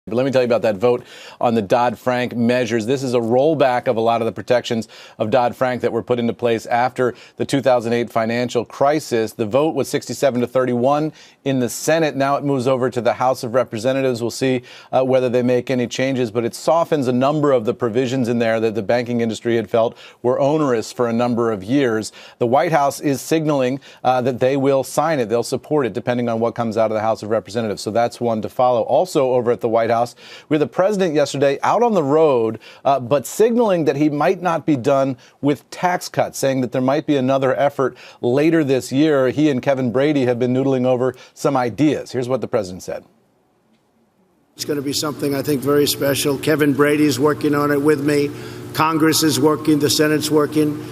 But let me tell you about that vote on the Dodd-Frank measures. This is a rollback of a lot of the protections of Dodd-Frank that were put into place after the 2008 financial crisis. The vote was 67-31 in the Senate. Now it moves over to the House of Representatives. We'll see whether they make any changes, but it softens a number of the provisions in there that the banking industry had felt were onerous for a number of years. The White House is signaling that they will sign it. They'll support it depending on what comes out of the House of Representatives. So that's one to follow. Also over at the White House, we had the president yesterday out on the road, but signaling that he might not be done with tax cuts, saying that there might be another effort later this year. He and Kevin Brady have been noodling over some ideas. Here's what the president said. It's going to be something, I think, very special. Kevin Brady's working on it with me. Congress is working. The Senate's working.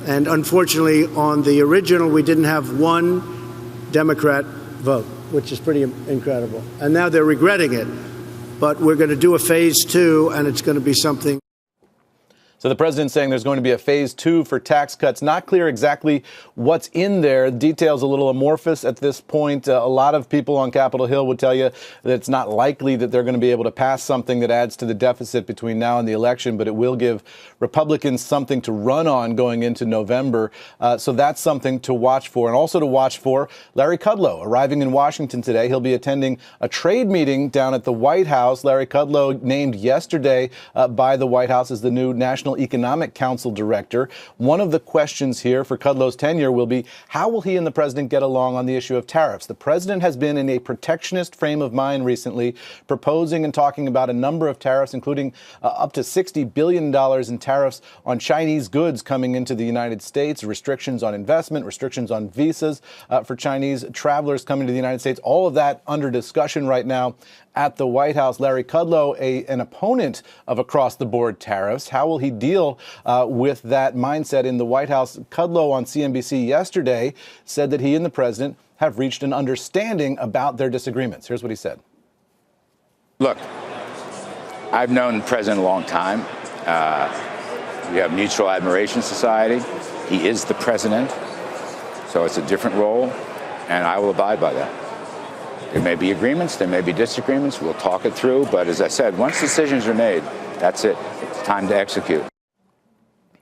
And unfortunately, on the original, we didn't have one Democrat vote, which is pretty incredible. And now they're regretting it. But we're going to do a phase 2, and it's going to be something. So the president's saying there's going to be a phase 2 for tax cuts. Not clear exactly what's in there. Details a little amorphous at this point. A lot of people on Capitol Hill would tell you that it's not likely that they're going to be able to pass something that adds to the deficit between now and the election, but it will give Republicans something to run on going into November. So that's something to watch for. And also to watch for Larry Kudlow arriving in Washington today. He'll be attending a trade meeting down at the White House. Larry Kudlow named yesterday by the White House as the new National Economic Council Director. One of the questions here for Kudlow's tenure will be, how will he and the president get along on the issue of tariffs? The president has been in a protectionist frame of mind recently, proposing and talking about a number of tariffs, including up to $60 billion in tariffs on Chinese goods coming into the United States, restrictions on investment, restrictions on visas for Chinese travelers coming to the United States. All of that under discussion right now at the White House. Larry Kudlow, an opponent of across-the-board tariffs. How will he deal with that mindset in the White House? Kudlow on CNBC yesterday said that he and the president have reached an understanding about their disagreements. Here's what he said. Look, I've known the president a long time. We have mutual admiration society. He is the president, so it's a different role, and I will abide by that. There may be agreements, there may be disagreements. We'll talk it through. But as I said, once decisions are made, that's it. It's time to execute.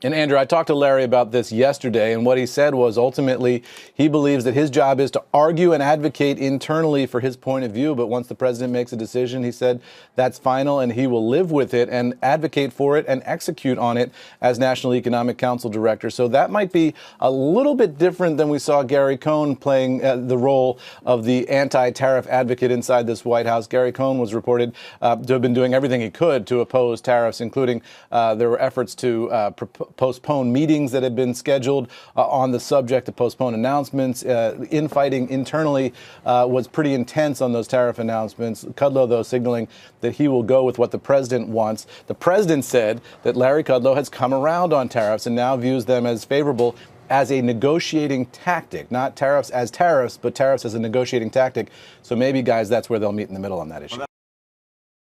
And Andrew, I talked to Larry about this yesterday, and what he said was ultimately he believes that his job is to argue and advocate internally for his point of view. But once the president makes a decision, he said that's final and he will live with it and advocate for it and execute on it as National Economic Council Director. So that might be a little bit different than we saw Gary Cohn playing the role of the anti-tariff advocate inside this White House. Gary Cohn was reported to have been doing everything he could to oppose tariffs, including there were efforts to postpone meetings that had been scheduled on the subject, to postpone announcements. Infighting internally was pretty intense on those tariff announcements. Kudlow, though, signaling that he will go with what the president wants. The president said that Larry Kudlow has come around on tariffs and now views them as favorable as a negotiating tactic, not tariffs as tariffs, but tariffs as a negotiating tactic. So maybe, guys, that's where they'll meet in the middle on that issue.